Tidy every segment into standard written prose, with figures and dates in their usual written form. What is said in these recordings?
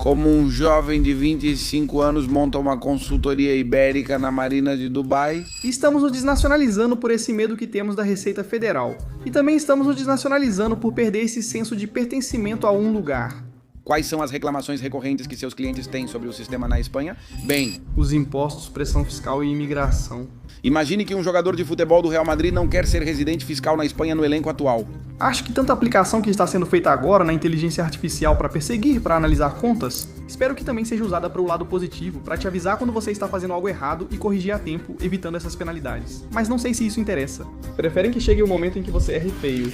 Como um jovem de 25 anos monta uma consultoria ibérica na Marina de Dubai. Estamos nos desnacionalizando por esse medo que temos da Receita Federal. E também estamos nos desnacionalizando por perder esse senso de pertencimento a um lugar. Quais são as reclamações recorrentes que seus clientes têm sobre o sistema na Espanha? Bem, Os impostos, pressão fiscal e imigração. imagine que um jogador de futebol do Real Madrid não quer ser residente fiscal na Espanha no elenco atual. Acho que tanta aplicação que está sendo feita agora na inteligência artificial para perseguir, para analisar contas, espero que também seja usada para o lado positivo, para te avisar quando você está fazendo algo errado e corrigir a tempo, evitando essas penalidades. Mas não sei se isso interessa. Preferem que chegue o momento em que você erre feio.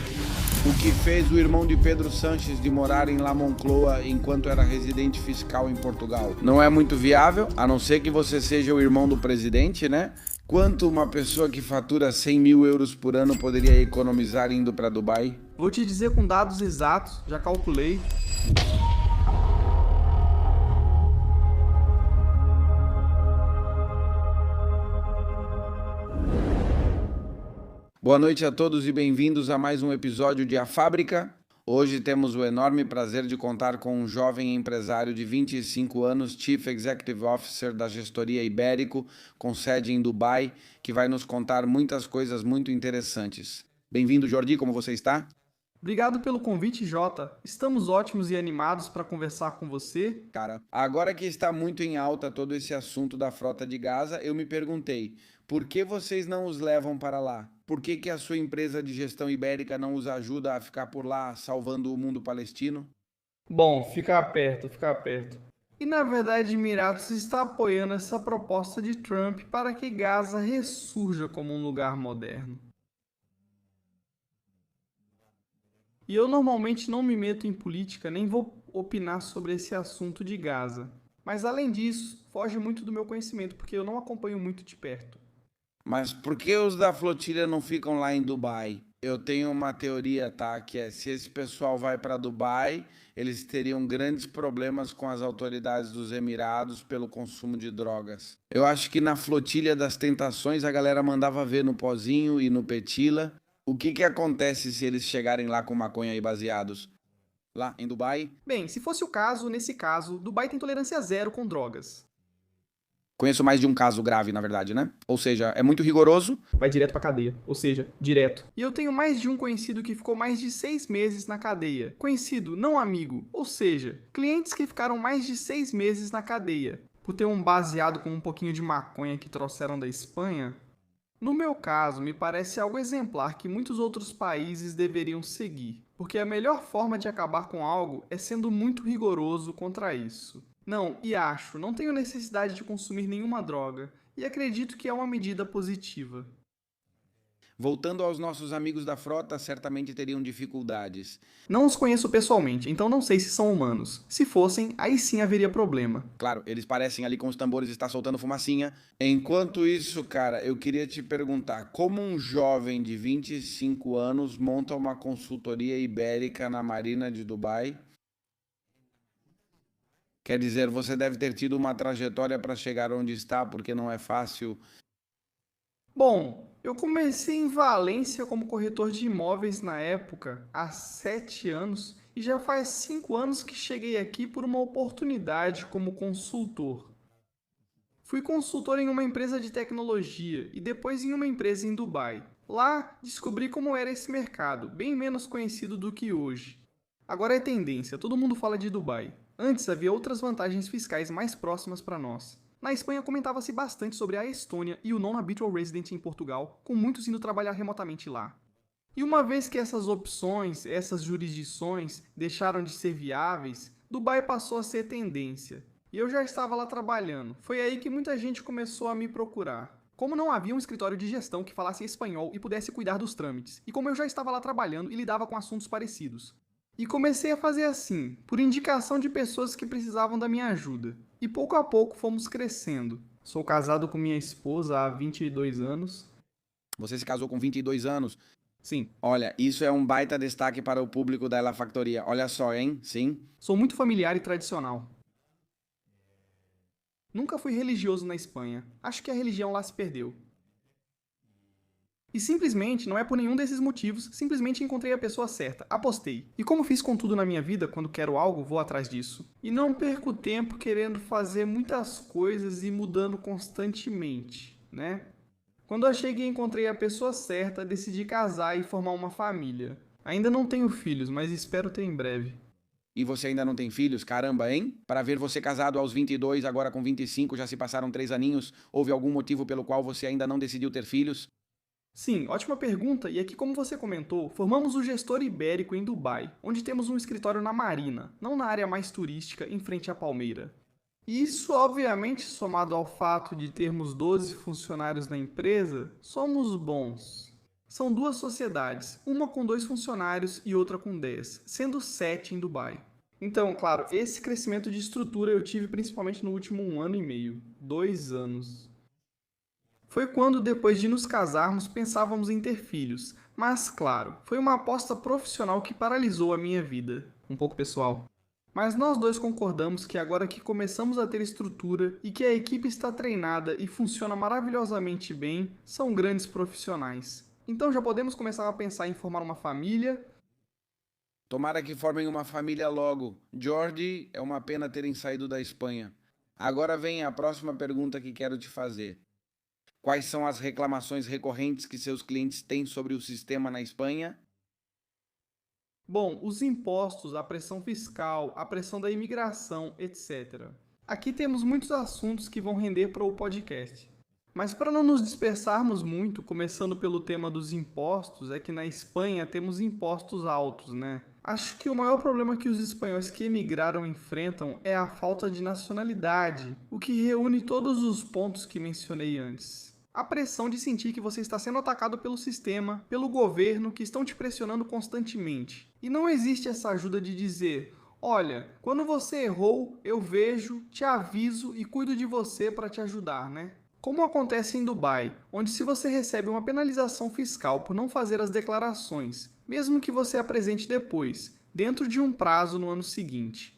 O que fez o irmão de Pedro Sanches de morar em La Moncloa enquanto era residente fiscal em Portugal? Não é muito viável, a não ser que você seja o irmão do presidente, né? Quanto uma pessoa que fatura 100 mil euros por ano poderia economizar indo para Dubai? Vou te dizer com dados exatos, já calculei. Boa noite a todos e bem-vindos a mais um episódio de A Fábrica. Hoje temos o enorme prazer de contar com um jovem empresário de 25 anos, Chief Executive Officer da gestoria Ibérico, com sede em Dubai, que vai nos contar muitas coisas muito interessantes. Bem-vindo, Jordi, como você está? Obrigado pelo convite, Jota. Estamos ótimos e animados para conversar com você. Cara, agora que está muito em alta todo esse assunto da frota de Gaza, eu me perguntei, por que vocês não os levam para lá? Por que a sua empresa de gestão ibérica não os ajuda a ficar por lá salvando o mundo palestino? Bom, ficar perto, ficar perto. E na verdade, Emirados está apoiando essa proposta de Trump para que Gaza ressurja como um lugar moderno. E eu normalmente não me meto em política, nem vou opinar sobre esse assunto de Gaza. Mas além disso, foge muito do meu conhecimento, porque eu não acompanho muito de perto. Mas por que os da flotilha não ficam lá em Dubai? Eu tenho uma teoria, tá? Que é se esse pessoal vai para Dubai, eles teriam grandes problemas com as autoridades dos Emirados pelo consumo de drogas. Eu acho que na flotilha das tentações a galera mandava ver no pozinho e no petila. O que acontece se eles chegarem lá com maconha e baseados? Lá em Dubai? Bem, se fosse o caso, nesse caso, Dubai tem tolerância zero com drogas. Conheço mais de um caso grave, na verdade, né? Ou seja, é muito rigoroso. Vai direto pra cadeia, ou seja, direto. E eu tenho mais de um conhecido que ficou mais de 6 meses na cadeia. Conhecido, não amigo, ou seja, clientes que ficaram mais de 6 meses na cadeia. Por ter um baseado com um pouquinho de maconha que trouxeram da Espanha. No meu caso, me parece algo exemplar que muitos outros países deveriam seguir, porque a melhor forma de acabar com algo é sendo muito rigoroso contra isso. Não, e acho, não tenho necessidade de consumir nenhuma droga, e acredito que é uma medida positiva. Voltando aos nossos amigos da frota, certamente teriam dificuldades. Não os conheço pessoalmente, então não sei se são humanos. Se fossem, aí sim haveria problema. Claro, eles parecem ali com os tambores estar soltando fumacinha. Enquanto isso, cara, eu queria te perguntar, como um jovem de 25 anos monta uma consultoria ibérica na Marina de Dubai? Quer dizer, você deve ter tido uma trajetória para chegar onde está, porque não é fácil. Bom, eu comecei em Valência como corretor de imóveis na época, há 7 anos, e já faz 5 anos que cheguei aqui por uma oportunidade como consultor. Fui consultor em uma empresa de tecnologia e depois em uma empresa em Dubai. Lá, descobri como era esse mercado, bem menos conhecido do que hoje. Agora é tendência, todo mundo fala de Dubai. Antes havia outras vantagens fiscais mais próximas para nós. Na Espanha comentava-se bastante sobre a Estônia e o non-habitual resident em Portugal, com muitos indo trabalhar remotamente lá. E uma vez que essas opções, essas jurisdições deixaram de ser viáveis, Dubai passou a ser tendência. E eu já estava lá trabalhando. Foi aí que muita gente começou a me procurar. Como não havia um escritório de gestão que falasse espanhol e pudesse cuidar dos trâmites, e como eu já estava lá trabalhando e lidava com assuntos parecidos. E comecei a fazer assim, por indicação de pessoas que precisavam da minha ajuda. E pouco a pouco fomos crescendo. Sou casado com minha esposa há 22 anos. Você se casou com 22 anos. Sim. Olha, isso é um baita destaque para o público da La Factoria. Olha só, hein? Sim. Sou muito familiar e tradicional. Nunca fui religioso na Espanha. Acho que a religião lá se perdeu. E simplesmente, não é por nenhum desses motivos, simplesmente encontrei a pessoa certa, apostei. E como fiz com tudo na minha vida, quando quero algo, vou atrás disso. E não perco tempo querendo fazer muitas coisas e mudando constantemente, né? Quando achei que encontrei a pessoa certa, decidi casar e formar uma família. Ainda não tenho filhos, mas espero ter em breve. E você ainda não tem filhos? Caramba, hein? Para ver você casado aos 22, agora com 25, já se passaram 3 aninhos, houve algum motivo pelo qual você ainda não decidiu ter filhos? Sim, ótima pergunta. E aqui, como você comentou, formamos o Gestor Ibérico em Dubai, onde temos um escritório na Marina, não na área mais turística, em frente à Palmeira. E isso, obviamente, somado ao fato de termos 12 funcionários na empresa, somos bons. São duas sociedades, uma com 2 funcionários e outra com 10, sendo 7 em Dubai. Então, claro, esse crescimento de estrutura eu tive principalmente no último 1 ano e meio, 2 anos. Foi quando, depois de nos casarmos, pensávamos em ter filhos, mas, claro, foi uma aposta profissional que paralisou a minha vida, um pouco pessoal. Mas nós dois concordamos que agora que começamos a ter estrutura e que a equipe está treinada e funciona maravilhosamente bem, são grandes profissionais. Então já podemos começar a pensar em formar uma família. Tomara que formem uma família logo. Jordi, é uma pena terem saído da Espanha. Agora vem a próxima pergunta que quero te fazer. Quais são as reclamações recorrentes que seus clientes têm sobre o sistema na Espanha? Bom, os impostos, a pressão fiscal, a pressão da imigração, etc. Aqui temos muitos assuntos que vão render para o podcast. Mas para não nos dispersarmos muito, começando pelo tema dos impostos, é que na Espanha temos impostos altos, né? Acho que o maior problema que os espanhóis que emigraram enfrentam é a falta de nacionalidade, o que reúne todos os pontos que mencionei antes. A pressão de sentir que você está sendo atacado pelo sistema, pelo governo, que estão te pressionando constantemente. E não existe essa ajuda de dizer: olha, quando você errou, eu vejo, te aviso e cuido de você para te ajudar, né? Como acontece em Dubai, onde se você recebe uma penalização fiscal por não fazer as declarações, mesmo que você apresente depois, dentro de um prazo no ano seguinte,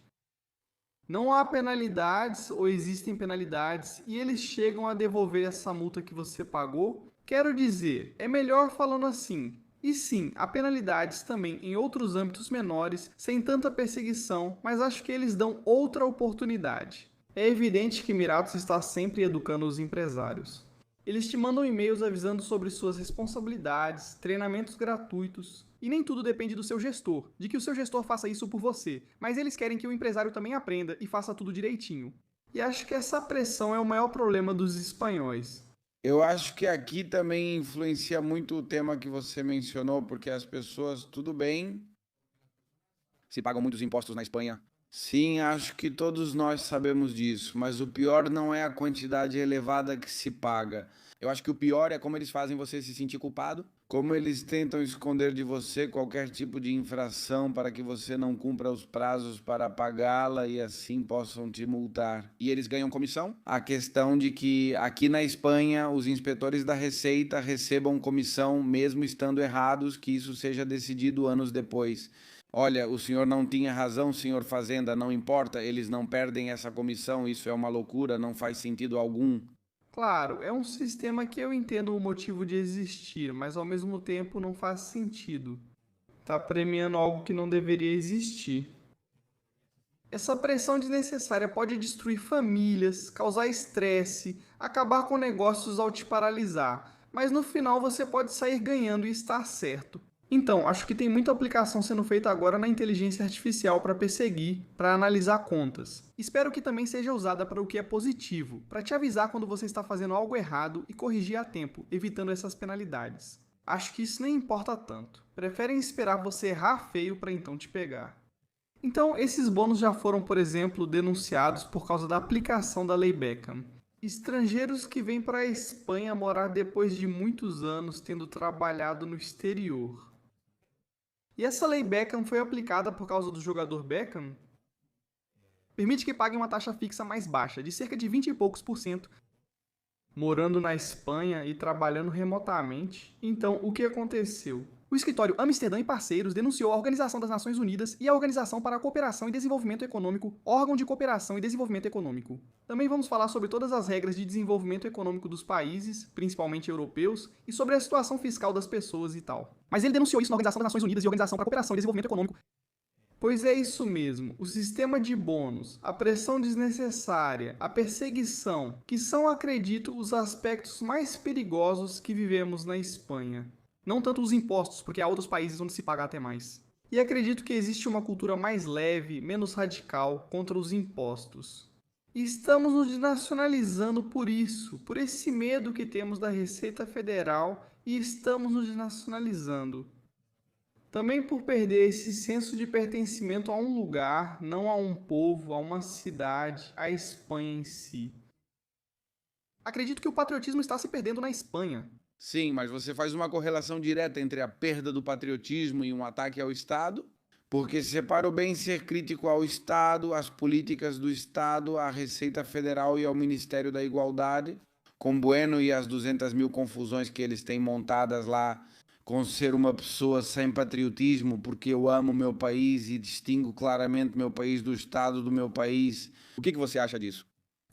não há penalidades ou existem penalidades e eles chegam a devolver essa multa que você pagou? Quero dizer, é melhor falando assim. E sim, há penalidades também em outros âmbitos menores, sem tanta perseguição, mas acho que eles dão outra oportunidade. É evidente que Miratos está sempre educando os empresários. Eles te mandam e-mails avisando sobre suas responsabilidades, treinamentos gratuitos. E nem tudo depende do seu gestor, de que o seu gestor faça isso por você, mas eles querem que o empresário também aprenda e faça tudo direitinho. E acho que essa pressão é o maior problema dos espanhóis. Eu acho que aqui também influencia muito o tema que você mencionou, porque as pessoas, tudo bem, se pagam muitos impostos na Espanha. Sim, acho que todos nós sabemos disso, mas o pior não é a quantidade elevada que se paga. Eu acho que o pior é como eles fazem você se sentir culpado, como eles tentam esconder de você qualquer tipo de infração para que você não cumpra os prazos para pagá-la e assim possam te multar. E eles ganham comissão? A questão de que aqui na Espanha os inspetores da Receita recebam comissão mesmo estando errados, que isso seja decidido anos depois. Olha, o senhor não tinha razão, senhor Fazenda, não importa, eles não perdem essa comissão, isso é uma loucura, não faz sentido algum. Claro, é um sistema que eu entendo o motivo de existir, mas ao mesmo tempo não faz sentido. Tá premiando algo que não deveria existir. Essa pressão desnecessária pode destruir famílias, causar estresse, acabar com negócios ao te paralisar, mas no final você pode sair ganhando e estar certo. Então, acho que tem muita aplicação sendo feita agora na inteligência artificial para perseguir, para analisar contas. Espero que também seja usada para o que é positivo, para te avisar quando você está fazendo algo errado e corrigir a tempo, evitando essas penalidades. Acho que isso nem importa tanto. Preferem esperar você errar feio para então te pegar. Então, esses bônus já foram, por exemplo, denunciados por causa da aplicação da Lei Beckham. Estrangeiros que vêm para a Espanha morar depois de muitos anos tendo trabalhado no exterior. E essa Lei Beckham foi aplicada por causa do jogador Beckham? Permite que paguem uma taxa fixa mais baixa, de cerca de 20 e poucos por cento, morando na Espanha e trabalhando remotamente. Então, o que aconteceu? O escritório Amsterdã e Parceiros denunciou a Organização das Nações Unidas e a Organização para a Cooperação e Desenvolvimento Econômico, órgão de cooperação e desenvolvimento econômico. Também vamos falar sobre todas as regras de desenvolvimento econômico dos países, principalmente europeus, e sobre a situação fiscal das pessoas e tal. Mas ele denunciou isso na Organização das Nações Unidas e Organização para a Cooperação e Desenvolvimento Econômico. Pois é isso mesmo, o sistema de bônus, a pressão desnecessária, a perseguição, que são, acredito, os aspectos mais perigosos que vivemos na Espanha. Não tanto os impostos, porque há outros países onde se paga até mais. E acredito que existe uma cultura mais leve, menos radical, contra os impostos. E estamos nos desnacionalizando por isso, por esse medo que temos da Receita Federal, e estamos nos desnacionalizando. Também por perder esse senso de pertencimento a um lugar, não a um povo, a uma cidade, a Espanha em si. Acredito que o patriotismo está se perdendo na Espanha. Sim, mas você faz uma correlação direta entre a perda do patriotismo e um ataque ao Estado? Porque se reparou bem ser crítico ao Estado, às políticas do Estado, à Receita Federal e ao Ministério da Igualdade, com Bueno e as 200 mil confusões que eles têm montadas lá, com ser uma pessoa sem patriotismo, porque eu amo o meu país e distingo claramente meu país do Estado do meu país. O que você acha disso?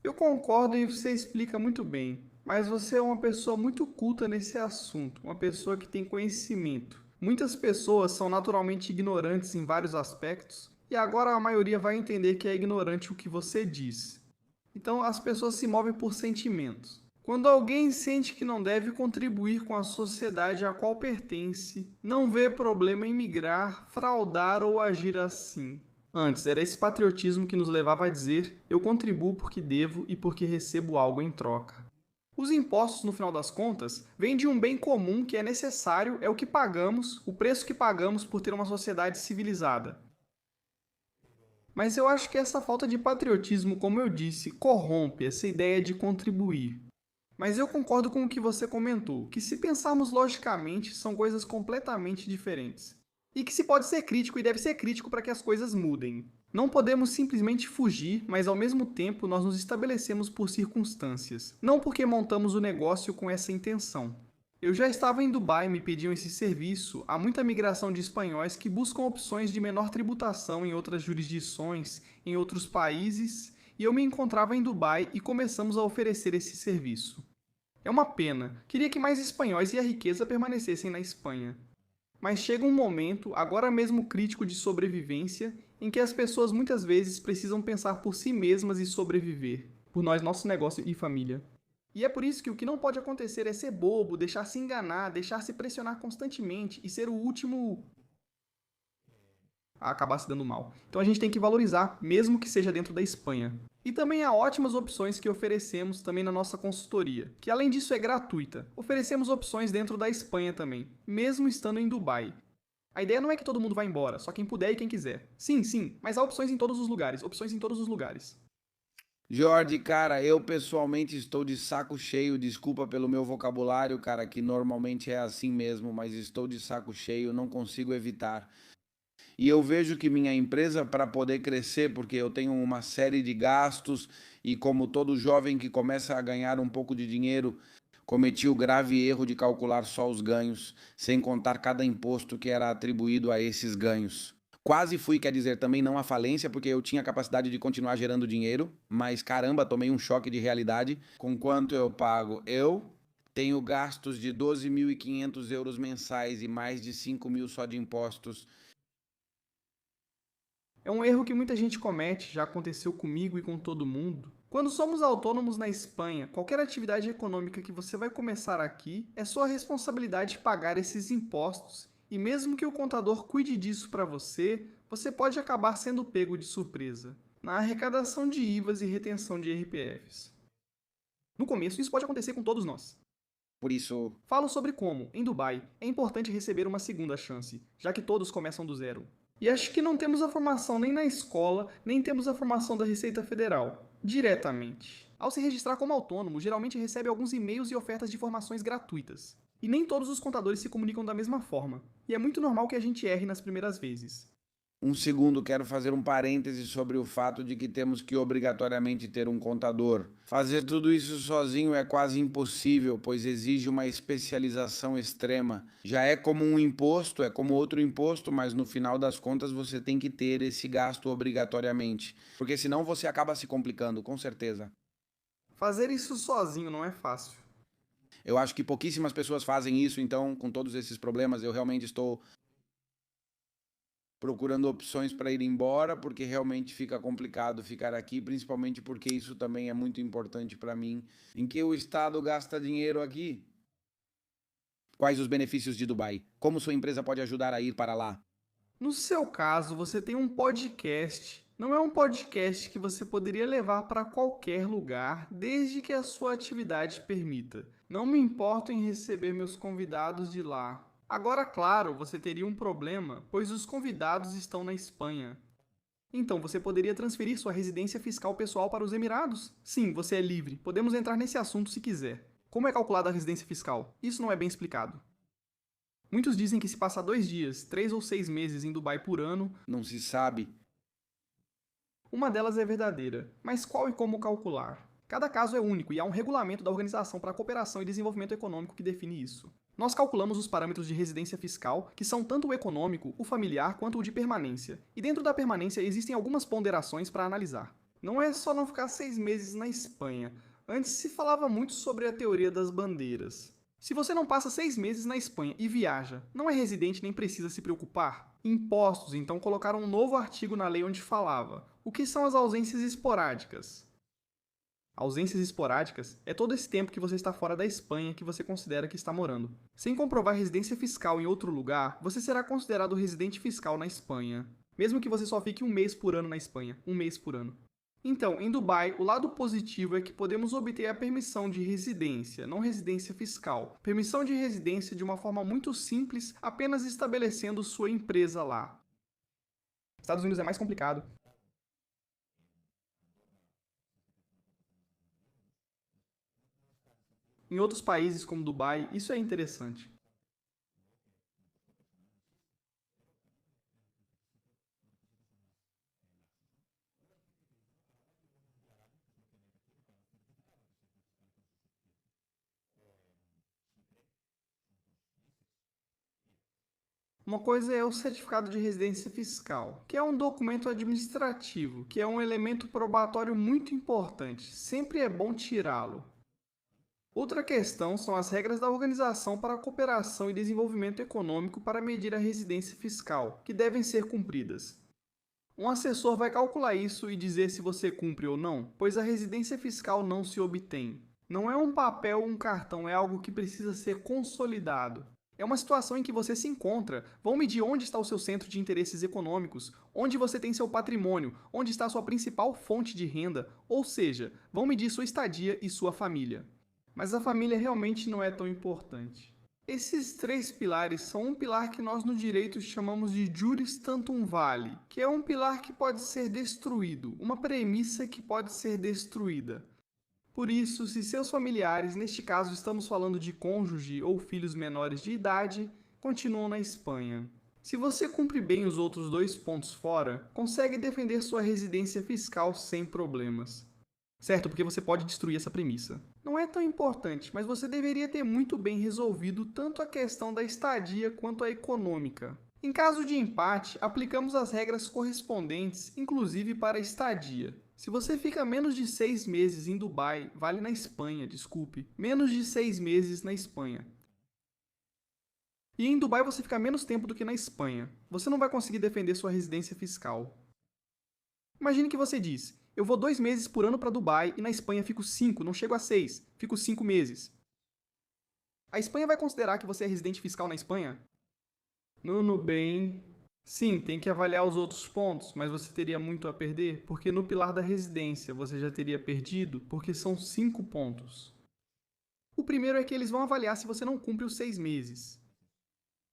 Eu concordo e você explica muito bem, mas você é uma pessoa muito culta nesse assunto, uma pessoa que tem conhecimento. Muitas pessoas são naturalmente ignorantes em vários aspectos, e agora a maioria vai entender que é ignorante o que você diz. Então as pessoas se movem por sentimentos. Quando alguém sente que não deve contribuir com a sociedade a qual pertence, não vê problema em migrar, fraudar ou agir assim. Antes, era esse patriotismo que nos levava a dizer: eu contribuo porque devo e porque recebo algo em troca. Os impostos, no final das contas, vêm de um bem comum que é necessário, é o que pagamos, o preço que pagamos por ter uma sociedade civilizada. Mas eu acho que essa falta de patriotismo, como eu disse, corrompe essa ideia de contribuir. Mas eu concordo com o que você comentou, que se pensarmos logicamente, são coisas completamente diferentes. E que se pode ser crítico e deve ser crítico para que as coisas mudem. Não podemos simplesmente fugir, mas ao mesmo tempo nós nos estabelecemos por circunstâncias, não porque montamos o negócio com essa intenção. Eu já estava em Dubai e me pediam esse serviço, há muita migração de espanhóis que buscam opções de menor tributação em outras jurisdições, em outros países, e eu me encontrava em Dubai e começamos a oferecer esse serviço. É uma pena, queria que mais espanhóis e a riqueza permanecessem na Espanha. Mas chega um momento, agora mesmo crítico de sobrevivência, em que as pessoas muitas vezes precisam pensar por si mesmas e sobreviver, por nós, nosso negócio e família. E é por isso que o que não pode acontecer é ser bobo, deixar-se enganar, deixar-se pressionar constantemente e ser o último a acabar se dando mal. Então a gente tem que valorizar, mesmo que seja dentro da Espanha. E também há ótimas opções que oferecemos também na nossa consultoria, que além disso é gratuita. Oferecemos opções dentro da Espanha também, mesmo estando em Dubai. A ideia não é que todo mundo vá embora, só quem puder e quem quiser. Sim, mas há opções em todos os lugares, opções em todos os lugares. Jorge, cara, eu pessoalmente estou de saco cheio, desculpa pelo meu vocabulário, cara, que normalmente é assim mesmo, mas estou de saco cheio, não consigo evitar. E eu vejo que minha empresa, para poder crescer, porque eu tenho uma série de gastos e como todo jovem que começa a ganhar um pouco de dinheiro, cometi o grave erro de calcular só os ganhos, sem contar cada imposto que era atribuído a esses ganhos. Quase fui, quer dizer, também não à falência, porque eu tinha capacidade de continuar gerando dinheiro, mas caramba, tomei um choque de realidade. Com quanto eu pago? Eu tenho gastos de 12.500 euros mensais e mais de 5.000 só de impostos. É um erro que muita gente comete, já aconteceu comigo e com todo mundo. Quando somos autônomos na Espanha, qualquer atividade econômica que você vai começar aqui, é sua responsabilidade pagar esses impostos. E mesmo que o contador cuide disso para você, você pode acabar sendo pego de surpresa na arrecadação de IVAs e retenção de RPFs. No começo, isso pode acontecer com todos nós. Por isso, Falo sobre como, em Dubai, é importante receber uma segunda chance, já que todos começam do zero. E acho que não temos a formação nem na escola, nem temos a formação da Receita Federal, diretamente. Ao se registrar como autônomo, geralmente recebe alguns e-mails e ofertas de formações gratuitas. E nem todos os contadores se comunicam da mesma forma, e é muito normal que a gente erre nas primeiras vezes. Um segundo, quero fazer um parêntese sobre o fato de que temos que obrigatoriamente ter um contador. Fazer tudo isso sozinho é quase impossível, pois exige uma especialização extrema. Já é como um imposto, é como outro imposto, mas no final das contas você tem que ter esse gasto obrigatoriamente, porque senão você acaba se complicando, com certeza. Fazer isso sozinho não é fácil. Eu acho que pouquíssimas pessoas fazem isso, então, com todos esses problemas, eu realmente estou procurando opções para ir embora, porque realmente fica complicado ficar aqui, principalmente porque isso também é muito importante para mim. Em que o Estado gasta dinheiro aqui? Quais os benefícios de Dubai? Como sua empresa pode ajudar a ir para lá? No seu caso, você tem um podcast. Não é um podcast que você poderia levar para qualquer lugar, desde que a sua atividade permita. Não me importo em receber meus convidados de lá. Agora, claro, você teria um problema, pois os convidados estão na Espanha. Então, você poderia transferir sua residência fiscal pessoal para os Emirados? Sim, você é livre. Podemos entrar nesse assunto se quiser. Como é calculada a residência fiscal? Isso não é bem explicado. Muitos dizem que se passar 2 dias, 3 ou 6 meses em Dubai por ano, Não se sabe. uma delas é verdadeira. Mas qual e como calcular? Cada caso é único e há um regulamento da Organização para a Cooperação e Desenvolvimento Econômico que define isso. Nós calculamos os parâmetros de residência fiscal, que são tanto o econômico, o familiar, quanto o de permanência. E dentro da permanência existem algumas ponderações para analisar. Não é só não ficar 6 meses na Espanha. Antes se falava muito sobre a teoria das bandeiras. Se você não passa 6 meses na Espanha e viaja, não é residente nem precisa se preocupar? Impostos, então colocaram um novo artigo na lei onde falava. O que são as ausências esporádicas? Ausências esporádicas é todo esse tempo que você está fora da Espanha que você considera que está morando. Sem comprovar residência fiscal em outro lugar, você será considerado residente fiscal na Espanha. Mesmo que você só fique 1 mês por ano na Espanha. 1 mês por ano. Então, em Dubai, o lado positivo é que podemos obter a permissão de residência, não residência fiscal. Permissão de residência de uma forma muito simples, apenas estabelecendo sua empresa lá. Estados Unidos é mais complicado. Em outros países, como Dubai, isso é interessante. Uma coisa é o certificado de residência fiscal, que é um documento administrativo, que é um elemento probatório muito importante. Sempre é bom tirá-lo. Outra questão são as regras da Organização para a Cooperação e Desenvolvimento Econômico para medir a residência fiscal, que devem ser cumpridas. Um assessor vai calcular isso e dizer se você cumpre ou não, pois a residência fiscal não se obtém. Não é um papel ou um cartão, é algo que precisa ser consolidado. É uma situação em que você se encontra. Vão medir onde está o seu centro de interesses econômicos, onde você tem seu patrimônio, onde está a sua principal fonte de renda, ou seja, vão medir sua estadia e sua família. Mas a família realmente não é tão importante. Esses 3 pilares são um pilar que nós no direito chamamos de juris tantum vale, que é um pilar que pode ser destruído, uma premissa que pode ser destruída. Por isso, se seus familiares, neste caso estamos falando de cônjuge ou filhos menores de idade, continuam na Espanha. Se você cumpre bem os outros 2 pontos fora, consegue defender sua residência fiscal sem problemas. Certo, porque você pode destruir essa premissa. Não é tão importante, mas você deveria ter muito bem resolvido tanto a questão da estadia quanto a econômica. Em caso de empate, aplicamos as regras correspondentes, inclusive para a estadia. Se você fica menos de 6 meses em Dubai, vale na Espanha, desculpe, menos de 6 meses na Espanha. E em Dubai você fica menos tempo do que na Espanha. Você não vai conseguir defender sua residência fiscal. Imagine que você diz, eu vou 2 meses por ano para Dubai e na Espanha fico 5, não chego a 6, fico 5 meses. A Espanha vai considerar que você é residente fiscal na Espanha? Bem. Sim, tem que avaliar os outros pontos, mas você teria muito a perder, porque no pilar da residência você já teria perdido, porque são 5 pontos. O primeiro é que eles vão avaliar se você não cumpre os 6 meses.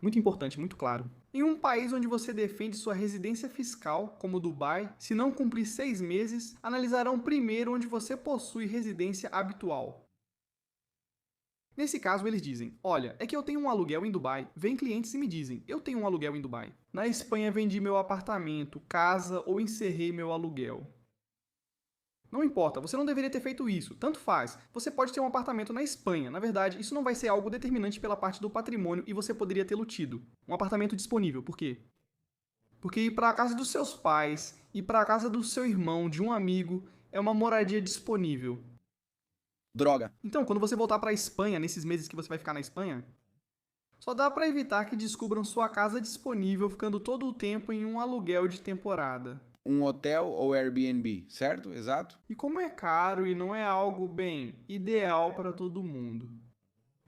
Muito importante, muito claro. Em um país onde você defende sua residência fiscal, como Dubai, se não cumprir 6 meses, analisarão primeiro onde você possui residência habitual. Nesse caso, eles dizem: olha, é que eu tenho um aluguel em Dubai. Vêm clientes e me dizem: eu tenho um aluguel em Dubai. Na Espanha, vendi meu apartamento, casa ou encerrei meu aluguel. Não importa, você não deveria ter feito isso, tanto faz. Você pode ter um apartamento na Espanha. Na verdade, isso não vai ser algo determinante pela parte do patrimônio e você poderia tê-lo tido. Um apartamento disponível, por quê? Porque ir para a casa dos seus pais, ir para a casa do seu irmão, de um amigo, é uma moradia disponível. Droga. Então, quando você voltar para a Espanha, nesses meses que você vai ficar na Espanha, só dá para evitar que descubram sua casa disponível ficando todo o tempo em um aluguel de temporada. Um hotel ou Airbnb, certo? Exato? E como é caro e não é algo, bem, ideal para todo mundo.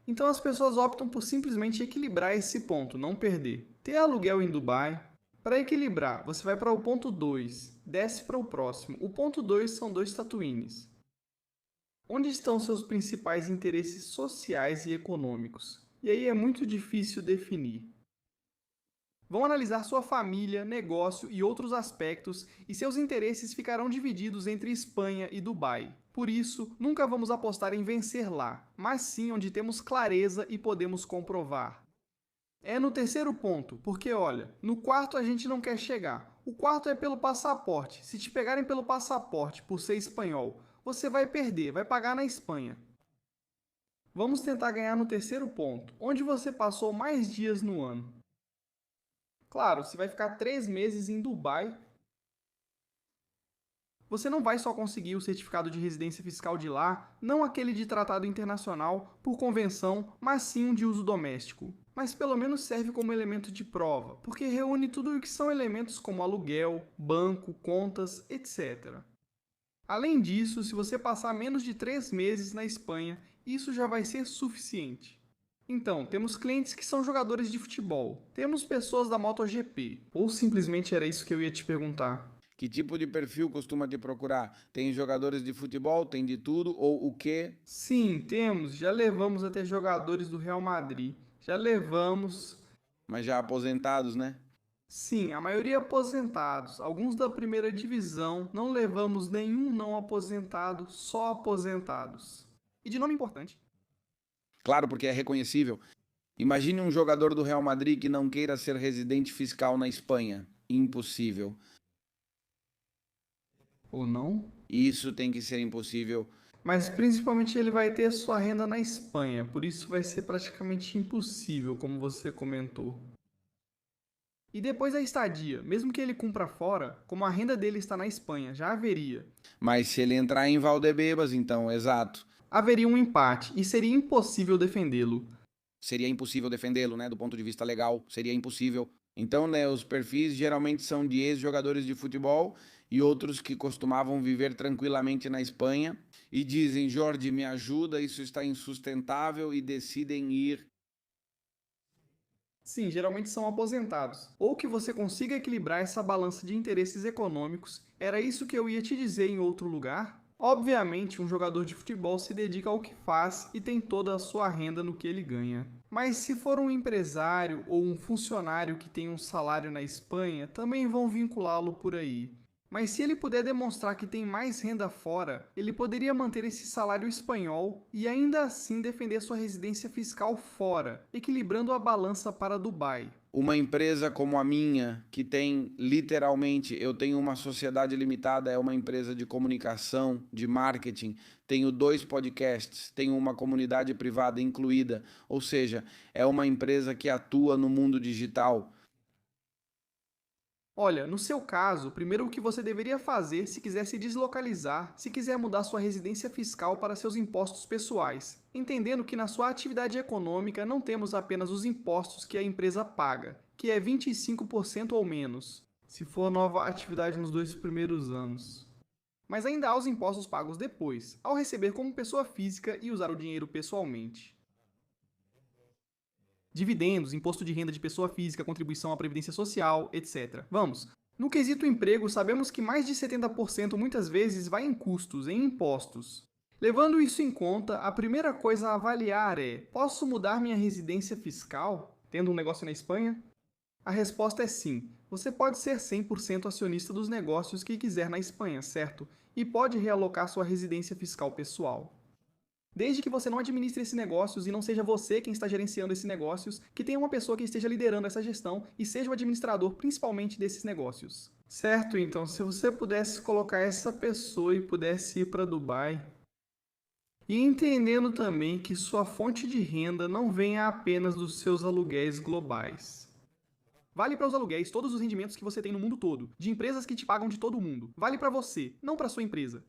Então as pessoas optam por simplesmente equilibrar esse ponto, não perder. Ter aluguel em Dubai. Para equilibrar, você vai para o ponto 2, desce para o próximo. O ponto 2 são dois Tatooines. Onde estão seus principais interesses sociais e econômicos? E aí é muito difícil definir. Vão analisar sua família, negócio e outros aspectos, e seus interesses ficarão divididos entre Espanha e Dubai. Por isso, nunca vamos apostar em vencer lá, mas sim onde temos clareza e podemos comprovar. É no terceiro ponto, porque olha, no quarto a gente não quer chegar. O quarto é pelo passaporte. Se te pegarem pelo passaporte por ser espanhol, você vai perder, vai pagar na Espanha. Vamos tentar ganhar no terceiro ponto, onde você passou mais dias no ano. Claro, se vai ficar 3 meses em Dubai, você não vai só conseguir o certificado de residência fiscal de lá, não aquele de tratado internacional, por convenção, mas sim um de uso doméstico. Mas pelo menos serve como elemento de prova, porque reúne tudo o que são elementos como aluguel, banco, contas, etc. Além disso, se você passar menos de 3 meses na Espanha, isso já vai ser suficiente. Então, temos clientes que são jogadores de futebol, temos pessoas da MotoGP, ou simplesmente era isso que eu ia te perguntar. Que tipo de perfil costuma te procurar? Tem jogadores de futebol, tem de tudo, ou o quê? Sim, temos, já levamos até jogadores do Real Madrid, já levamos. Mas já aposentados, né? Sim, a maioria aposentados, alguns da primeira divisão, não levamos nenhum não aposentado, só aposentados. E de nome importante. Claro, porque é reconhecível. Imagine um jogador do Real Madrid que não queira ser residente fiscal na Espanha. Impossível. Ou não? Isso tem que ser impossível. Mas principalmente ele vai ter sua renda na Espanha, por isso vai ser praticamente impossível, como você comentou. E depois da estadia, mesmo que ele cumpra fora, como a renda dele está na Espanha, já haveria. Mas se ele entrar em Valdebebas, então, exato. Haveria um empate e seria impossível defendê-lo. Seria impossível defendê-lo, né? Do ponto de vista legal, seria impossível. Então, né, os perfis geralmente são de ex-jogadores de futebol e outros que costumavam viver tranquilamente na Espanha e dizem: Jorge, me ajuda, isso está insustentável, e decidem ir. Sim, geralmente são aposentados. Ou que você consiga equilibrar essa balança de interesses econômicos. Era isso que eu ia te dizer em outro lugar? Obviamente, um jogador de futebol se dedica ao que faz e tem toda a sua renda no que ele ganha. Mas se for um empresário ou um funcionário que tem um salário na Espanha, também vão vinculá-lo por aí. Mas se ele puder demonstrar que tem mais renda fora, ele poderia manter esse salário espanhol e ainda assim defender sua residência fiscal fora, equilibrando a balança para Dubai. Uma empresa como a minha, que tem literalmente, eu tenho uma sociedade limitada, é uma empresa de comunicação, de marketing, tenho 2 podcasts, tenho uma comunidade privada incluída, ou seja, é uma empresa que atua no mundo digital. Olha, no seu caso, primeiro o que você deveria fazer se quiser se deslocalizar, se quiser mudar sua residência fiscal para seus impostos pessoais, entendendo que na sua atividade econômica não temos apenas os impostos que a empresa paga, que é 25% ou menos, se for nova atividade nos 2 primeiros anos. Mas ainda há os impostos pagos depois, ao receber como pessoa física e usar o dinheiro pessoalmente. Dividendos, imposto de renda de pessoa física, contribuição à previdência social, etc. Vamos. No quesito emprego, sabemos que mais de 70% muitas vezes vai em custos, em impostos. Levando isso em conta, a primeira coisa a avaliar é: posso mudar minha residência fiscal, tendo um negócio na Espanha? A resposta é sim. Você pode ser 100% acionista dos negócios que quiser na Espanha, certo? E pode realocar sua residência fiscal pessoal. Desde que você não administre esses negócios e não seja você quem está gerenciando esses negócios, que tenha uma pessoa que esteja liderando essa gestão e seja o administrador principalmente desses negócios. Certo, então, se você pudesse colocar essa pessoa e pudesse ir para Dubai, e entendendo também que sua fonte de renda não venha apenas dos seus aluguéis globais. Vale para os aluguéis todos os rendimentos que você tem no mundo todo, de empresas que te pagam de todo mundo. Vale para você, não para sua empresa.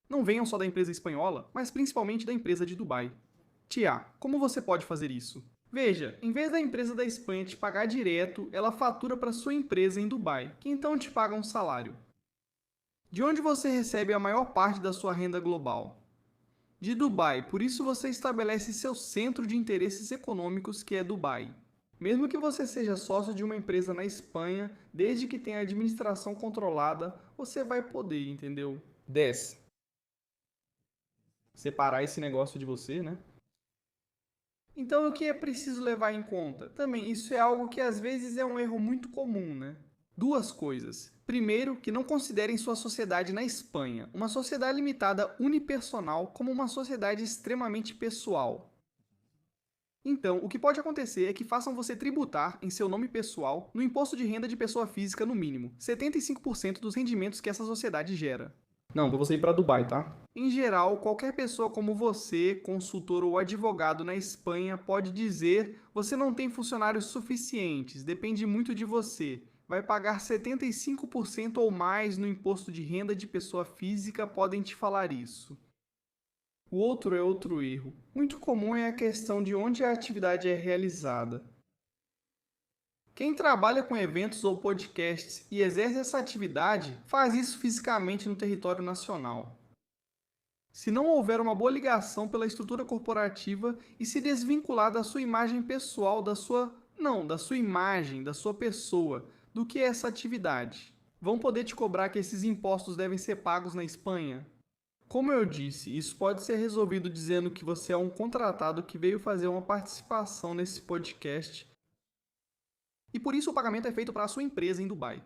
Não venham só da empresa espanhola, mas principalmente da empresa de Dubai. Tia, como você pode fazer isso? Veja, em vez da empresa da Espanha te pagar direto, ela fatura para sua empresa em Dubai, que então te paga um salário. De onde você recebe a maior parte da sua renda global? De Dubai, por isso você estabelece seu centro de interesses econômicos, que é Dubai. Mesmo que você seja sócio de uma empresa na Espanha, desde que tenha administração controlada, você vai poder, entendeu? 10. Separar esse negócio de você, né? Então, o que é preciso levar em conta? Também, isso é algo que às vezes é um erro muito comum, né? Duas coisas. Primeiro, que não considerem sua sociedade na Espanha, uma sociedade limitada unipersonal, como uma sociedade extremamente pessoal. Então, o que pode acontecer é que façam você tributar em seu nome pessoal no imposto de renda de pessoa física no mínimo, 75% dos rendimentos que essa sociedade gera. Não, pra você ir para Dubai, tá? Em geral, qualquer pessoa como você, consultor ou advogado na Espanha, pode dizer: você não tem funcionários suficientes, depende muito de você. Vai pagar 75% ou mais no imposto de renda de pessoa física, podem te falar isso. O outro é outro erro. Muito comum é a questão de onde a atividade é realizada. Quem trabalha com eventos ou podcasts e exerce essa atividade, faz isso fisicamente no território nacional. Se não houver uma boa ligação pela estrutura corporativa e se desvincular da sua imagem pessoal, da sua imagem, da sua pessoa, do que é essa atividade, vão poder te cobrar que esses impostos devem ser pagos na Espanha? Como eu disse, isso pode ser resolvido dizendo que você é um contratado que veio fazer uma participação nesse podcast e por isso o pagamento é feito para a sua empresa em Dubai.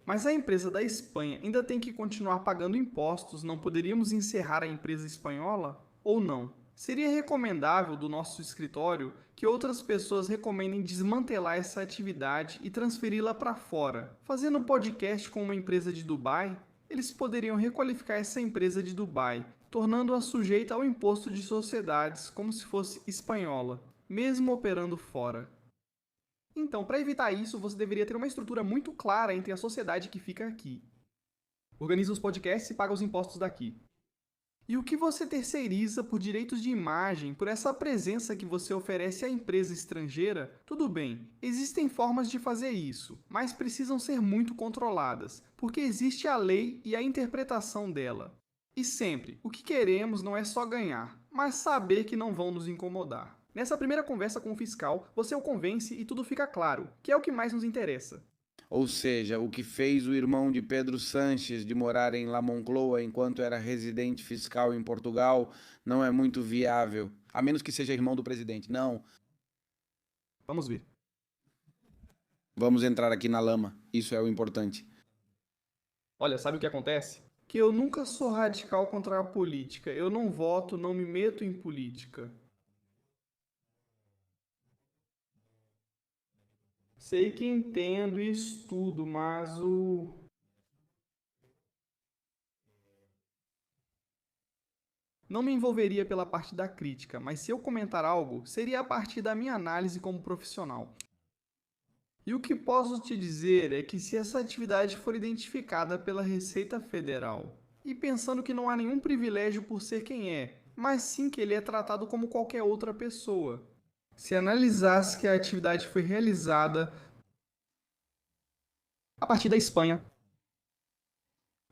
Mas a empresa da Espanha ainda tem que continuar pagando impostos, não poderíamos encerrar a empresa espanhola? Ou não? Seria recomendável do nosso escritório que outras pessoas recomendem desmantelar essa atividade e transferi-la para fora. Fazendo um podcast com uma empresa de Dubai, eles poderiam requalificar essa empresa de Dubai, tornando-a sujeita ao imposto de sociedades como se fosse espanhola, mesmo operando fora. Então, para evitar isso, você deveria ter uma estrutura muito clara entre a sociedade que fica aqui. Organiza os podcasts e paga os impostos daqui. E o que você terceiriza por direitos de imagem, por essa presença que você oferece à empresa estrangeira, tudo bem, existem formas de fazer isso, mas precisam ser muito controladas, porque existe a lei e a interpretação dela. E sempre, o que queremos não é só ganhar, mas saber que não vão nos incomodar. Nessa primeira conversa com o fiscal, você o convence e tudo fica claro, que é o que mais nos interessa. Ou seja, o que fez o irmão de Pedro Sanches de morar em La Moncloa enquanto era residente fiscal em Portugal não é muito viável, a menos que seja irmão do presidente. Não. Vamos ver. Vamos entrar aqui na lama, isso é o importante. Olha, sabe o que acontece? Que eu nunca sou radical contra a política. Eu não voto, não me meto em política. Sei que entendo e estudo, mas não me envolveria pela parte da crítica, mas se eu comentar algo, seria a partir da minha análise como profissional. E o que posso te dizer é que se essa atividade for identificada pela Receita Federal, e pensando que não há nenhum privilégio por ser quem é, mas sim que ele é tratado como qualquer outra pessoa, se analisasse que a atividade foi realizada a partir da Espanha,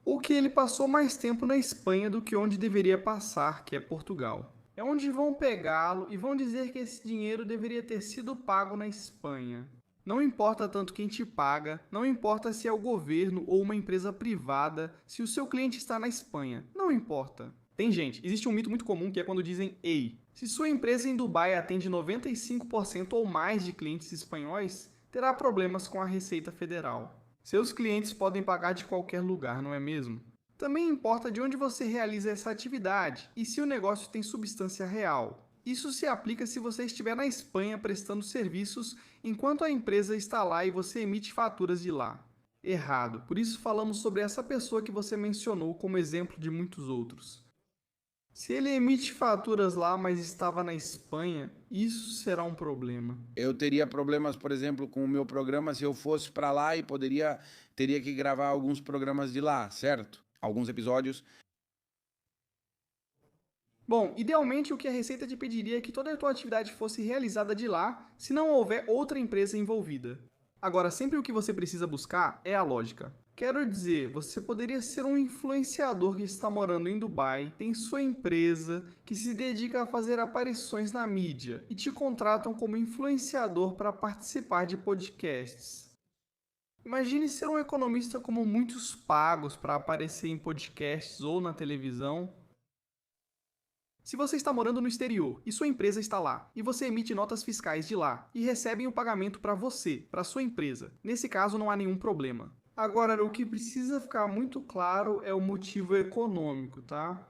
ou que ele passou mais tempo na Espanha do que onde deveria passar, que é Portugal. É onde vão pegá-lo e vão dizer que esse dinheiro deveria ter sido pago na Espanha. Não importa tanto quem te paga, não importa se é o governo ou uma empresa privada, se o seu cliente está na Espanha, não importa. Existe um mito muito comum que é quando dizem: ei, se sua empresa em Dubai atende 95% ou mais de clientes espanhóis, terá problemas com a Receita Federal. Seus clientes podem pagar de qualquer lugar, não é mesmo? Também importa de onde você realiza essa atividade e se o negócio tem substância real. Isso se aplica se você estiver na Espanha prestando serviços enquanto a empresa está lá e você emite faturas de lá. Errado. Por isso falamos sobre essa pessoa que você mencionou como exemplo de muitos outros. Se ele emite faturas lá, mas estava na Espanha, isso será um problema. Eu teria problemas, por exemplo, com o meu programa se eu fosse para lá e teria que gravar alguns programas de lá, certo? Alguns episódios. Bom, idealmente o que a Receita te pediria é que toda a tua atividade fosse realizada de lá, se não houver outra empresa envolvida. Agora, sempre o que você precisa buscar é a lógica. Quero dizer, você poderia ser um influenciador que está morando em Dubai, tem sua empresa, que se dedica a fazer aparições na mídia e te contratam como influenciador para participar de podcasts. Imagine ser um economista como muitos pagos para aparecer em podcasts ou na televisão. Se você está morando no exterior e sua empresa está lá, e você emite notas fiscais de lá e recebem o pagamento para você, para sua empresa, nesse caso não há nenhum problema. Agora, o que precisa ficar muito claro é o motivo econômico, tá?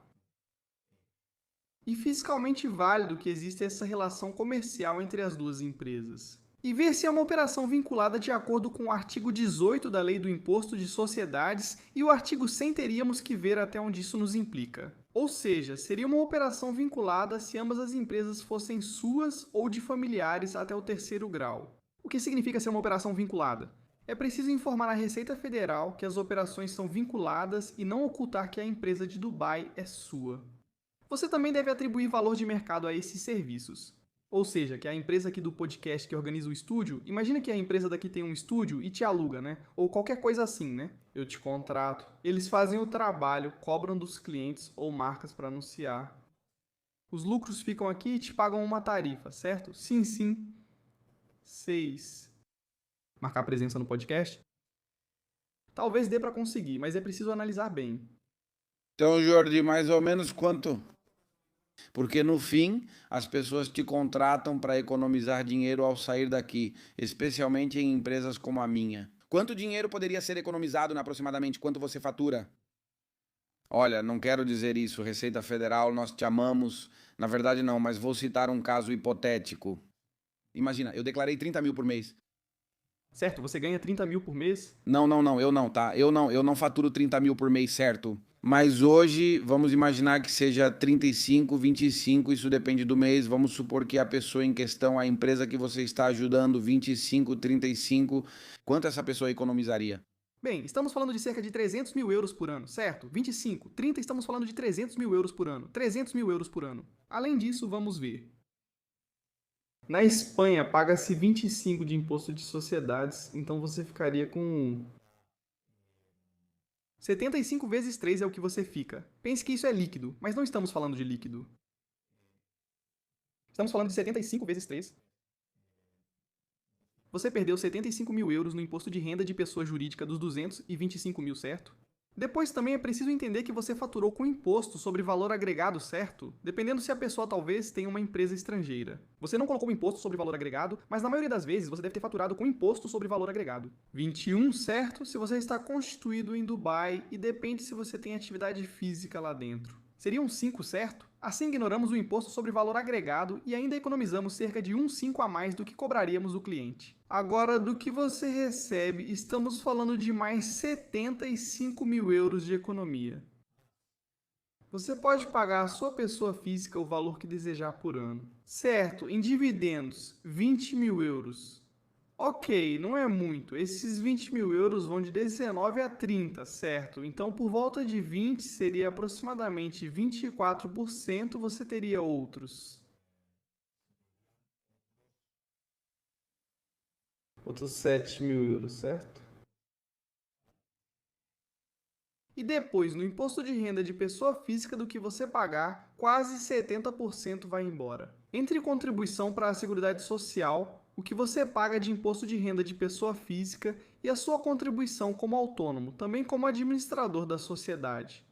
E fiscalmente válido que existe essa relação comercial entre as duas empresas. E ver se é uma operação vinculada de acordo com o artigo 18 da Lei do Imposto de Sociedades e o artigo 100 teríamos que ver até onde isso nos implica. Ou seja, seria uma operação vinculada se ambas as empresas fossem suas ou de familiares até o terceiro grau. O que significa ser uma operação vinculada? É preciso informar à Receita Federal que as operações são vinculadas e não ocultar que a empresa de Dubai é sua. Você também deve atribuir valor de mercado a esses serviços. Ou seja, que a empresa aqui do podcast que organiza o estúdio, imagina que a empresa daqui tem um estúdio e te aluga, né? Ou qualquer coisa assim, né? Eu te contrato. Eles fazem o trabalho, cobram dos clientes ou marcas para anunciar. Os lucros ficam aqui e te pagam uma tarifa, certo? Sim, sim. 6. Marcar presença no podcast? Talvez dê para conseguir, mas é preciso analisar bem. Então, Jordi, mais ou menos quanto? Porque no fim, as pessoas te contratam para economizar dinheiro ao sair daqui, especialmente em empresas como a minha. Quanto dinheiro poderia ser economizado aproximadamente? Quanto você fatura? Olha, não quero dizer isso, Receita Federal, nós te amamos. Na verdade não, mas vou citar um caso hipotético. Imagina, eu declarei 30 mil por mês. Certo, você ganha 30 mil por mês? Não, eu não, tá? Eu não faturo 30 mil por mês, certo? Mas hoje, vamos imaginar que seja 35, 25, isso depende do mês. Vamos supor que a pessoa em questão, a empresa que você está ajudando, 25, 35, quanto essa pessoa economizaria? Bem, estamos falando de cerca de 300 mil euros por ano, certo? 25, 30, estamos falando de 300 mil euros por ano. 300 mil euros por ano. Além disso, vamos ver. Na Espanha, paga-se 25 de imposto de sociedades, então você ficaria com 75 vezes 3 é o que você fica. Pense que isso é líquido, mas não estamos falando de líquido. Estamos falando de 75 vezes 3. Você perdeu 75 mil euros no imposto de renda de pessoa jurídica dos 225 mil, certo? Depois também é preciso entender que você faturou com imposto sobre valor agregado, certo? Dependendo se a pessoa talvez tenha uma empresa estrangeira. Você não colocou imposto sobre valor agregado, mas na maioria das vezes você deve ter faturado com imposto sobre valor agregado. 21, certo? Se você está constituído em Dubai e depende se você tem atividade física lá dentro. Seria um 5, certo? Assim ignoramos o imposto sobre valor agregado e ainda economizamos cerca de 1,5 a mais do que cobraríamos do cliente. Agora, do que você recebe, estamos falando de mais 75 mil euros de economia. Você pode pagar à sua pessoa física o valor que desejar por ano. Certo, em dividendos, 20 mil euros. Ok, não é muito. Esses 20 mil euros vão de 19 a 30, certo? Então, por volta de 20, seria aproximadamente 24%, você teria outros. Outros 7 mil euros, certo? E depois, no imposto de renda de pessoa física do que você pagar, quase 70% vai embora. Entre contribuição para a Seguridade Social, o que você paga de imposto de renda de pessoa física e a sua contribuição como autônomo, também como administrador da sociedade.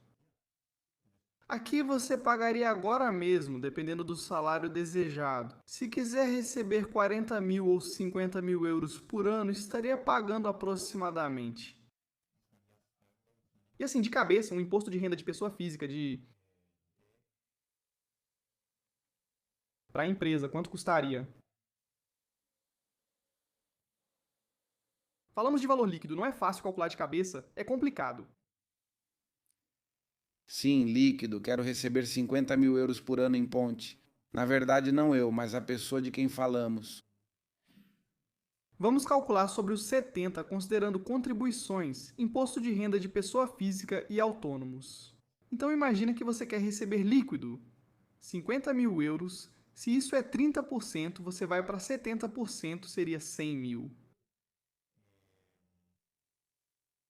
Aqui você pagaria agora mesmo, dependendo do salário desejado. Se quiser receber 40 mil ou 50 mil euros por ano, estaria pagando aproximadamente E assim, de cabeça, um imposto de renda de pessoa física para a empresa, quanto custaria? Falamos de valor líquido, não é fácil calcular de cabeça, é complicado. Sim, líquido, quero receber 50 mil euros por ano em ponte. Na verdade, não eu, mas a pessoa de quem falamos. Vamos calcular sobre os 70, considerando contribuições, imposto de renda de pessoa física e autônomos. Então imagina que você quer receber líquido, 50 mil euros. Se isso é 30%, você vai para 70%, seria 100 mil.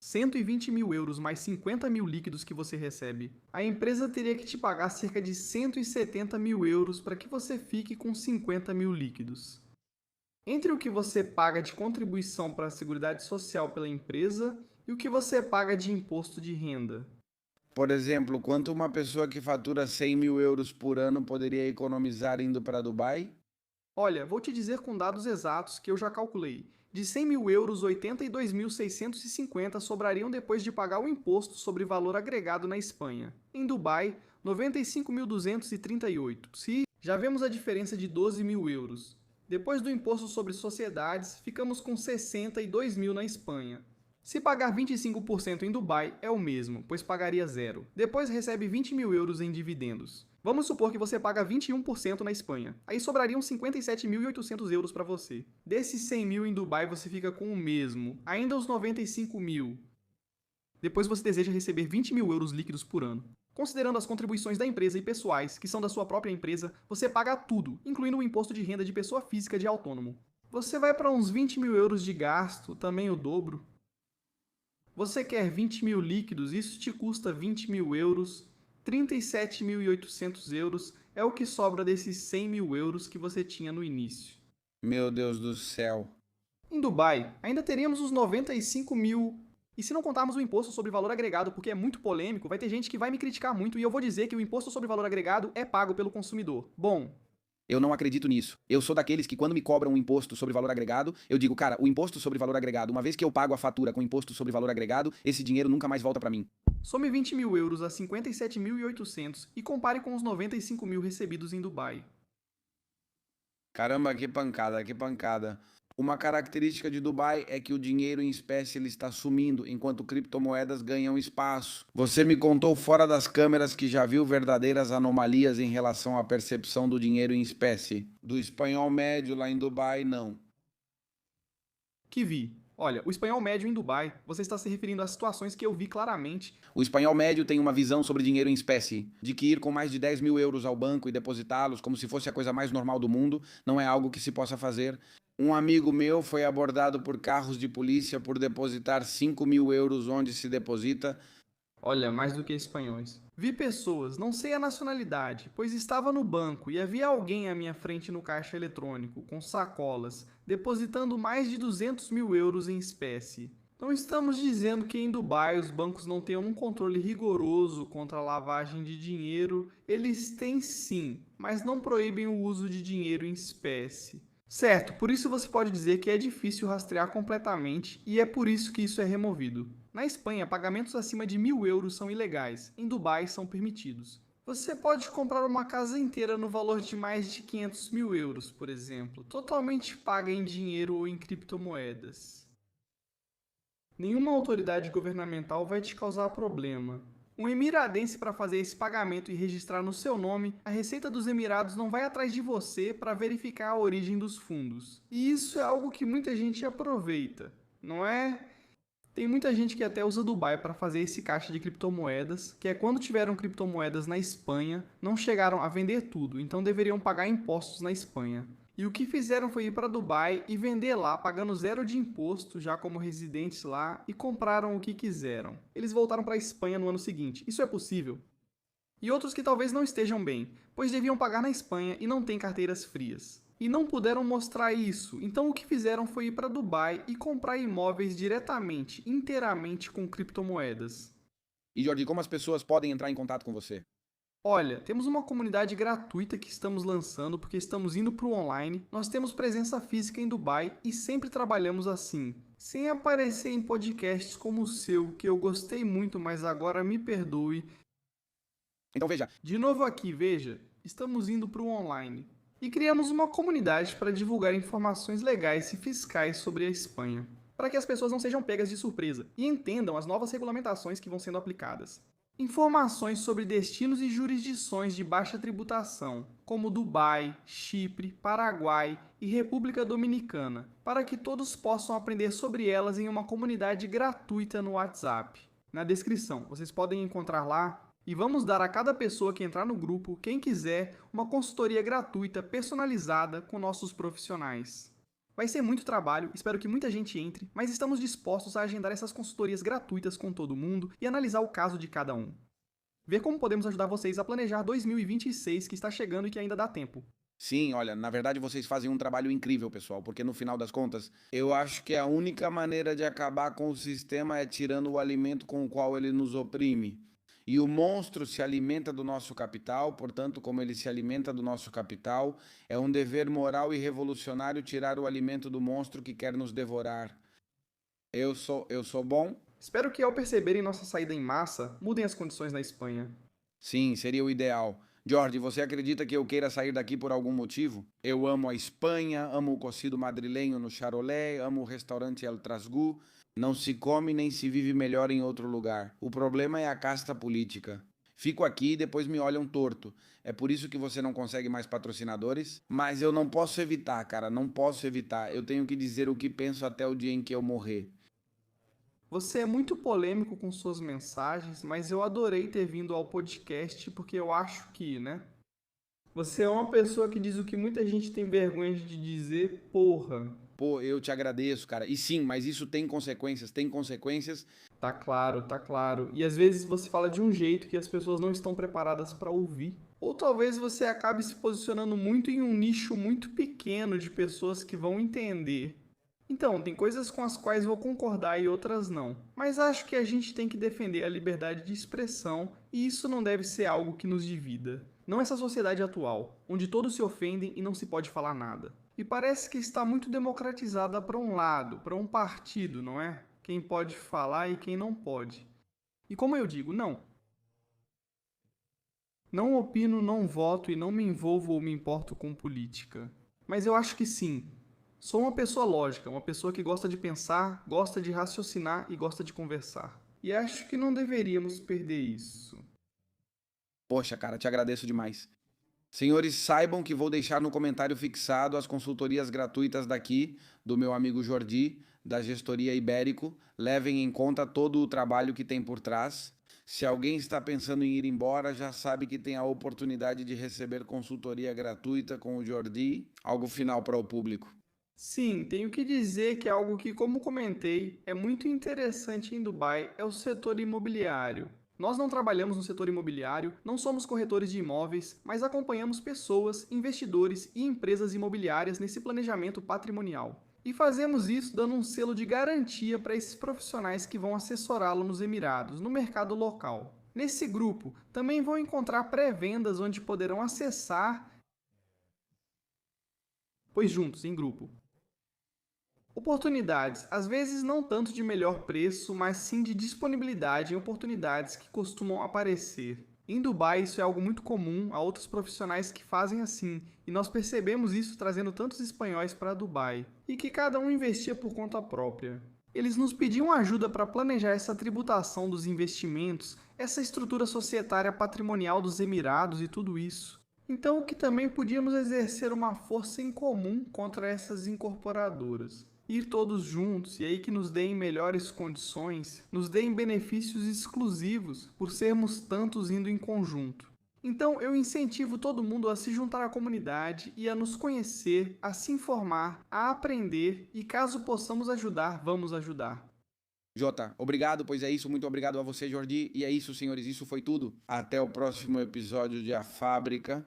120 mil euros mais 50 mil líquidos que você recebe. A empresa teria que te pagar cerca de 170 mil euros para que você fique com 50 mil líquidos. Entre o que você paga de contribuição para a Seguridade Social pela empresa e o que você paga de imposto de renda. Por exemplo, quanto uma pessoa que fatura 100 mil euros por ano poderia economizar indo para Dubai? Olha, vou te dizer com dados exatos que eu já calculei. De 100 mil euros, 82.650 sobrariam depois de pagar o imposto sobre valor agregado na Espanha. Em Dubai, 95.238. Se já vemos a diferença de 12 mil euros. Depois do imposto sobre sociedades, ficamos com 62 mil na Espanha. Se pagar 25% em Dubai, é o mesmo, pois pagaria zero. Depois recebe 20 mil euros em dividendos. Vamos supor que você paga 21% na Espanha. Aí sobrariam 57.800 euros para você. Desses 100 mil em Dubai, você fica com o mesmo. Ainda os 95 mil. Depois você deseja receber 20 mil euros líquidos por ano. Considerando as contribuições da empresa e pessoais, que são da sua própria empresa, você paga tudo, incluindo o imposto de renda de pessoa física de autônomo. Você vai para uns 20 mil euros de gasto, também o dobro. Você quer 20 mil líquidos, isso te custa 20 mil euros. 37.800 euros é o que sobra desses 100 mil euros que você tinha no início. Meu Deus do céu. Em Dubai, ainda teríamos os 95 mil. E se não contarmos o imposto sobre valor agregado, porque é muito polêmico, vai ter gente que vai me criticar muito e eu vou dizer que o imposto sobre valor agregado é pago pelo consumidor. Bom, Eu não acredito nisso. Eu sou daqueles que, quando me cobram um imposto sobre valor agregado, eu digo, cara, o imposto sobre valor agregado, uma vez que eu pago a fatura com imposto sobre valor agregado, esse dinheiro nunca mais volta pra mim. some 20 mil euros a 57.800 e compare com os 95 mil recebidos em Dubai. Caramba, que pancada, que pancada. Uma característica de Dubai é que o dinheiro em espécie ele está sumindo, enquanto criptomoedas ganham espaço. Você me contou fora das câmeras que já viu verdadeiras anomalias em relação à percepção do dinheiro em espécie. Do espanhol médio lá em Dubai, não. Que vi. Olha, o espanhol médio em Dubai, você está se referindo a situações que eu vi claramente. O espanhol médio tem uma visão sobre dinheiro em espécie, de que ir com mais de 10 mil euros ao banco e depositá-los como se fosse a coisa mais normal do mundo não é algo que se possa fazer. Um amigo meu foi abordado por carros de polícia por depositar 5 mil euros onde se deposita. Olha, mais do que espanhóis. Vi pessoas, não sei a nacionalidade, pois estava no banco e havia alguém à minha frente no caixa eletrônico, com sacolas, depositando mais de 200 mil euros em espécie. Não estamos dizendo que em Dubai os bancos não tenham um controle rigoroso contra a lavagem de dinheiro. Eles têm sim, mas não proíbem o uso de dinheiro em espécie. Certo, por isso você pode dizer que é difícil rastrear completamente e é por isso que isso é removido. Na Espanha, pagamentos acima de 1.000 euros são ilegais, em Dubai são permitidos. Você pode comprar uma casa inteira no valor de mais de 500 mil euros, por exemplo, totalmente paga em dinheiro ou em criptomoedas. Nenhuma autoridade governamental vai te causar problema. Um emiradense para fazer esse pagamento e registrar no seu nome, a Receita dos Emirados não vai atrás de você para verificar a origem dos fundos. E isso é algo que muita gente aproveita, não é? Tem muita gente que até usa Dubai para fazer esse caixa de criptomoedas, que é quando tiveram criptomoedas na Espanha, não chegaram a vender tudo, então deveriam pagar impostos na Espanha. E o que fizeram foi ir para Dubai e vender lá, pagando zero de imposto, já como residentes lá, e compraram o que quiseram. Eles voltaram para a Espanha no ano seguinte. Isso é possível? E outros que talvez não estejam bem, pois deviam pagar na Espanha e não têm carteiras frias. E não puderam mostrar isso, então o que fizeram foi ir para Dubai e comprar imóveis diretamente, inteiramente com criptomoedas. E Jordi, como as pessoas podem entrar em contato com você? Olha, temos uma comunidade gratuita que estamos lançando porque estamos indo para o online. Nós temos presença física em Dubai e sempre trabalhamos assim. sem aparecer em podcasts como o seu, que eu gostei muito, mas agora me perdoe. Então veja, De novo aqui, veja, estamos indo para o online. E criamos uma comunidade para divulgar informações legais e fiscais sobre a Espanha, para que as pessoas não sejam pegas de surpresa e entendam as novas regulamentações que vão sendo aplicadas. Informações sobre destinos e jurisdições de baixa tributação, como Dubai, Chipre, Paraguai e República Dominicana, para que todos possam aprender sobre elas em uma comunidade gratuita no WhatsApp. Na descrição, vocês podem encontrar lá. E vamos dar a cada pessoa que entrar no grupo, quem quiser, uma consultoria gratuita personalizada com nossos profissionais. Vai ser muito trabalho, espero que muita gente entre, mas estamos dispostos a agendar essas consultorias gratuitas com todo mundo e analisar o caso de cada um. Ver como podemos ajudar vocês a planejar 2026 que está chegando e que ainda dá tempo. sim, olha, na verdade vocês fazem um trabalho incrível, pessoal, porque no final das contas, Eu acho que a única maneira de acabar com o sistema é tirando o alimento com o qual ele nos oprime. E o monstro se alimenta do nosso capital, portanto, como ele se alimenta do nosso capital, é um dever moral e revolucionário tirar o alimento do monstro que quer nos devorar. Eu sou bom? Espero que ao perceberem nossa saída em massa, mudem as condições na Espanha. sim, seria o ideal. Jorge, você acredita que eu queira sair daqui por algum motivo? Eu amo a Espanha, amo o cocido madrilenho no Charolais, amo o restaurante El Trasgu. Não se come nem se vive melhor em outro lugar. O problema é a casta política. Fico aqui e depois me olham torto. É por isso que você não consegue mais patrocinadores? Mas eu não posso evitar, cara, não posso evitar. Eu tenho que dizer o que penso até o dia em que eu morrer. Você é muito polêmico com suas mensagens, mas eu adorei ter vindo ao podcast porque eu acho que, né? Você é uma pessoa que diz o que muita gente tem vergonha de dizer, porra. Pô, eu te agradeço, cara. E sim, mas isso tem consequências, tem consequências. Tá claro, tá claro. E às vezes você fala de um jeito que as pessoas não estão preparadas para ouvir. Ou talvez você acabe se posicionando muito em um nicho muito pequeno de pessoas que vão entender. Então, tem coisas com as quais vou concordar e outras não. Mas acho que a gente tem que defender a liberdade de expressão e isso não deve ser algo que nos divida. Não essa sociedade atual, onde todos se ofendem e não se pode falar nada. E parece que está muito democratizada para um lado, para um partido, não é? Quem pode falar e quem não pode. E como eu digo, não. Não opino, não voto e não me envolvo ou me importo com política. Mas eu acho que sim. Sou uma pessoa lógica, uma pessoa que gosta de pensar, gosta de raciocinar e gosta de conversar. E acho que não deveríamos perder isso. Poxa, cara, te agradeço demais. Senhores, saibam que vou deixar no comentário fixado as consultorias gratuitas daqui, do meu amigo Jordi, da Gestoria Ibérico. Levem em conta todo o trabalho que tem por trás. Se alguém está pensando em ir embora, já sabe que tem a oportunidade de receber consultoria gratuita com o Jordi. Algo final para o público. Sim, tenho que dizer que algo que, como comentei, é muito interessante em Dubai é o setor imobiliário. Nós não trabalhamos no setor imobiliário, não somos corretores de imóveis, mas acompanhamos pessoas, investidores e empresas imobiliárias nesse planejamento patrimonial. E fazemos isso dando um selo de garantia para esses profissionais que vão assessorá-lo nos Emirados, no mercado local. Nesse grupo, também vão encontrar pré-vendas onde poderão acessar, pois juntos, em grupo. Oportunidades, às vezes não tanto de melhor preço, mas sim de disponibilidade em oportunidades que costumam aparecer. Em Dubai isso é algo muito comum, há outros profissionais que fazem assim, e nós percebemos isso trazendo tantos espanhóis para Dubai, e que cada um investia por conta própria. Eles nos pediam ajuda para planejar essa tributação dos investimentos, essa estrutura societária patrimonial dos Emirados e tudo isso. Então que também podíamos exercer uma força em comum contra essas incorporadoras. Ir todos juntos e aí que nos deem melhores condições, nos deem benefícios exclusivos por sermos tantos indo em conjunto. Então eu incentivo todo mundo a se juntar à comunidade e a nos conhecer, a se informar, a aprender e caso possamos ajudar, vamos ajudar. Jota, obrigado, pois é isso. Muito obrigado a você, Jordi. E é isso, senhores. Isso foi tudo. Até o próximo episódio de A Fábrica.